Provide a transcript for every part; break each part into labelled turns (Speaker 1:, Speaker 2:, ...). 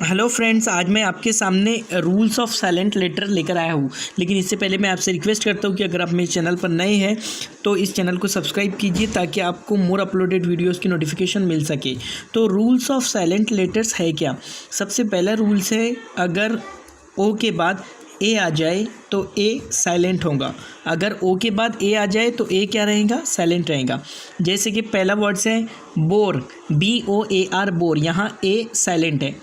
Speaker 1: Hello friends, आज मैं आपके सामने रूल्स ऑफ साइलेंट लेटर लेकर आया हूँ। लेकिन इससे पहले मैं आपसे रिक्वेस्ट करता हूँ कि अगर आप मेरे चैनल पर नए हैं तो इस चैनल को सब्सक्राइब कीजिए ताकि आपको मोर अपलोडेड वीडियोस की नोटिफिकेशन मिल सके। तो रूल्स ऑफ साइलेंट लेटर्स है क्या? सबसे पहला रूल्स है, अगर ओ के बाद ए आ जाए तो ए साइलेंट होगा। अगर ओ के बाद ए आ जाए तो ए क्या रहेगा? साइलेंट रहेगा। जैसे कि पहला वर्ड्स है बोर, BOAR बोर, यहाँ ए साइलेंट है।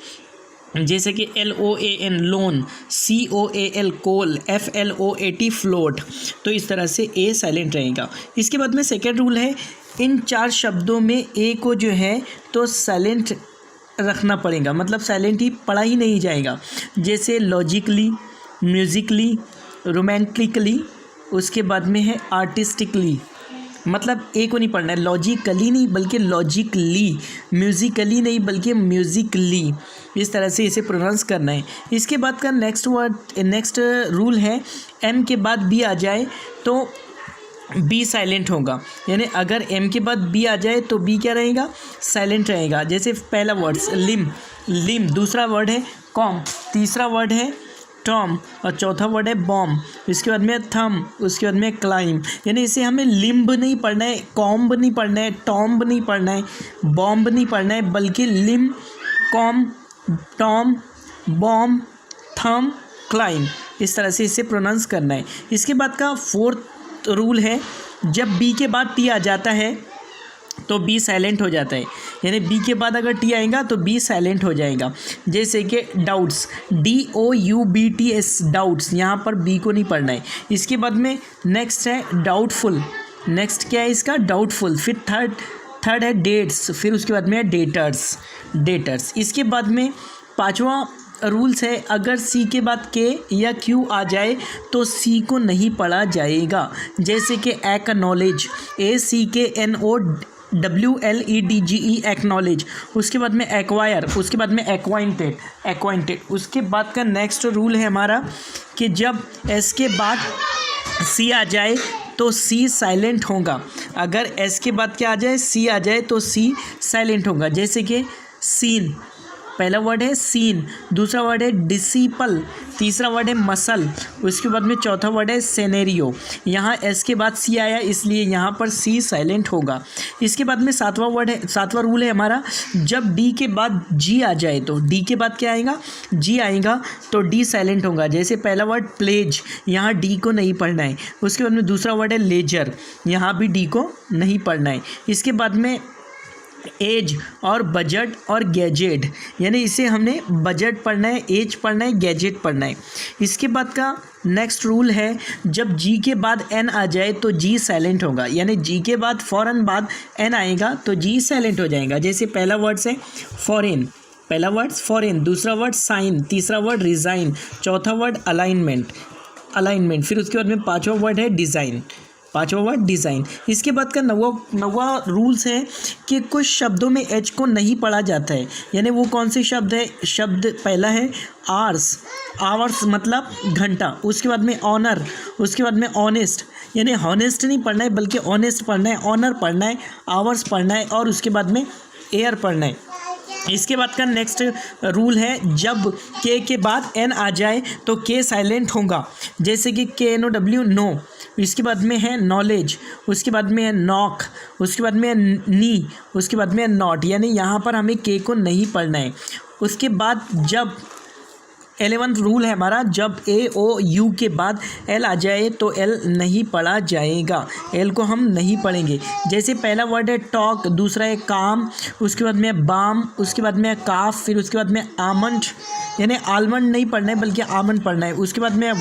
Speaker 1: जैसे कि LOAN लोन, COAL कोल, FLOAT फ्लोट, तो इस तरह से ए साइलेंट रहेगा। इसके बाद में सेकेंड रूल है, इन चार शब्दों में ए को जो है तो साइलेंट रखना पड़ेगा, मतलब साइलेंट ही पढ़ा ही नहीं जाएगा। जैसे लॉजिकली, म्यूज़िकली, रोमांटिकली, उसके बाद में है आर्टिस्टिकली, मतलब ए को नहीं पढ़ना है, लॉजिकली नहीं बल्कि लॉजिकली, म्यूज़िकली नहीं बल्कि म्यूज़िकली, इस तरह से इसे प्रोनाउंस करना है। इसके बाद का नेक्स्ट रूल है, एम के बाद बी आ जाए तो बी साइलेंट होगा। यानी अगर एम के बाद बी आ जाए तो बी क्या रहेगा? साइलेंट रहेगा। जैसे पहला वर्ड्स लिम, दूसरा वर्ड है कॉम, तीसरा वर्ड है टॉम और चौथा वर्ड है बॉम्ब, इसके बाद में थम, उसके बाद में क्लाइम। यानी इसे हमें लिम्ब नहीं पढ़ना है, कॉम्ब नहीं पढ़ना है, टॉम्ब नहीं पढ़ना है, बॉम्ब नहीं पढ़ना है, बल्कि लिम, कॉम, टॉम, बॉम्ब, थम, क्लाइम, इस तरह से इसे प्रोनाउंस करना है। इसके बाद का फोर्थ रूल है, जब बी के बाद टी आ जाता है तो बी साइलेंट हो जाता है। यानी बी के बाद अगर टी आएगा तो बी साइलेंट हो जाएगा। जैसे कि डाउट्स, DOUBTS डाउट्स, यहाँ पर बी को नहीं पढ़ना है। इसके बाद में नेक्स्ट है डाउटफुल, नेक्स्ट क्या है इसका? डाउटफुल। फिर थर्ड है डेट्स, फिर उसके बाद में है डेटर्स। इसके बाद में पांचवा रूल्स है, अगर सी के बाद के या क्यू आ जाए तो सी को नहीं पढ़ा जाएगा। जैसे कि एक्नॉलेज, ACKNOWLEDGE एक्नॉलेज, उसके बाद में एक्वायर, उसके बाद में एक्वाइंटेड। उसके बाद का नेक्स्ट रूल है हमारा कि जब एस के बाद सी आ जाए तो सी साइलेंट होगा। अगर एस के बाद क्या आ जाए? सी आ जाए तो सी साइलेंट होगा। जैसे कि सीन, पहला वर्ड है सीन, दूसरा वर्ड है डिसिपल, तीसरा वर्ड है मसल, उसके बाद में चौथा वर्ड है सेनेरियो। यहाँ एस के बाद सी आया इसलिए यहाँ पर सी साइलेंट होगा। इसके बाद में सातवां रूल है हमारा, जब डी के बाद जी आ जाए तो डी के बाद क्या आएगा? जी आएगा तो डी साइलेंट होगा। जैसे पहला वर्ड प्लेज, यहाँ डी को नहीं पढ़ना है। उसके बाद में दूसरा वर्ड है लेजर, यहाँ भी डी को नहीं पढ़ना है। इसके बाद में एज और बजट और गैजेट, यानी इसे हमने बजट पढ़ना है, एज पढ़ना है, गैजेट पढ़ना है। इसके बाद का नेक्स्ट रूल है, जब जी के बाद एन आ जाए तो जी साइलेंट होगा। यानी जी के बाद फ़ौरन बाद एन आएगा तो जी साइलेंट हो जाएगा। जैसे पहला वर्ड है फॉरेन, पहला वर्ड फॉरेन, दूसरा वर्ड साइन, तीसरा वर्ड रिज़ाइन, चौथा वर्ड अलाइनमेंट, फिर उसके बाद में पाँचवा वर्ड है डिज़ाइन, इसके बाद का नवा रूल्स है कि कुछ शब्दों में एच को नहीं पढ़ा जाता है। यानी वो कौन से शब्द है? पहला है आवर्स मतलब घंटा, उसके बाद में ऑनर, उसके बाद में ऑनेस्ट, यानी हॉनेस्ट नहीं पढ़ना है बल्कि ऑनेस्ट पढ़ना है, ऑनर पढ़ना है, आवर्स पढ़ना है और उसके बाद में एयर पढ़ना है। इसके बाद का नेक्स्ट रूल है, जब के बाद एन आ जाए तो के साइलेंट होगा। जैसे कि KNOW नो, इसके बाद में है नॉलेज, उसके बाद में है नॉक, उसके बाद में है नी, उसके बाद में है नॉट, यानी यहाँ पर हमें के को नहीं पढ़ना है। उसके बाद जब 11th रूल है हमारा, जब AOU के बाद L आ जाए तो L नहीं पढ़ा जाएगा, L को हम नहीं पढ़ेंगे। जैसे पहला वर्ड है टॉक, दूसरा है काम, उसके बाद में बाम, उसके बाद में काफ, फिर उसके बाद में आमंड, यानी आलमंड नहीं पढ़ना है बल्कि आमंड पढ़ना है। उसके बाद में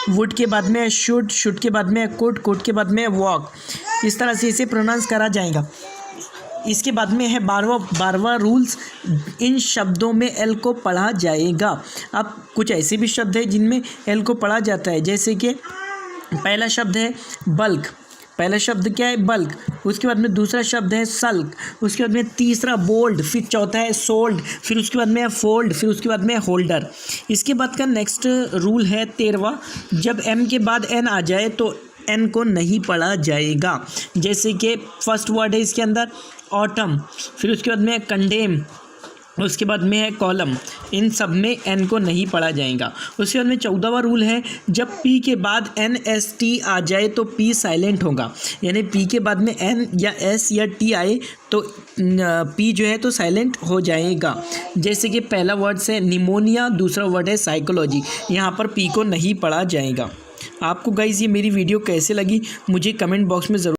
Speaker 1: वुड के बाद में शुड के बाद में कुड के बाद में वॉक, इस तरह से इसे प्रोनाउंस करा जाएगा। इसके बाद में है 12वां रूल्स, इन शब्दों में एल को पढ़ा जाएगा। अब कुछ ऐसे भी शब्द हैं जिनमें एल को पढ़ा जाता है। जैसे कि पहला शब्द है बल्क, पहला शब्द क्या है? बल्क, उसके बाद में दूसरा शब्द है सल्क, उसके बाद में तीसरा बोल्ड, फिर चौथा है सोल्ड, फिर उसके बाद में है फोल्ड, फिर उसके बाद में होल्डर। इसके बाद का नेक्स्ट रूल है 13वां, जब एम के बाद एन आ जाए तो एन को नहीं पढ़ा जाएगा। जैसे कि फर्स्ट वर्ड है इसके अंदर ऑटम, फिर उसके बाद में कंडेम, उसके बाद में है कॉलम, इन सब में एन को नहीं पढ़ा जाएगा। उसके बाद में 14वां रूल है, जब पी के बाद एन एस टी आ जाए तो पी साइलेंट होगा, यानी पी के बाद में एन या एस या टी आए तो पी जो है तो साइलेंट हो जाएगा। जैसे कि पहला वर्ड है निमोनिया, दूसरा वर्ड है साइकोलॉजी, यहाँ पर पी को नहीं पढ़ा जाएगा। आपको गाइस ये मेरी वीडियो कैसे लगी मुझे कमेंट बॉक्स में ज़रूर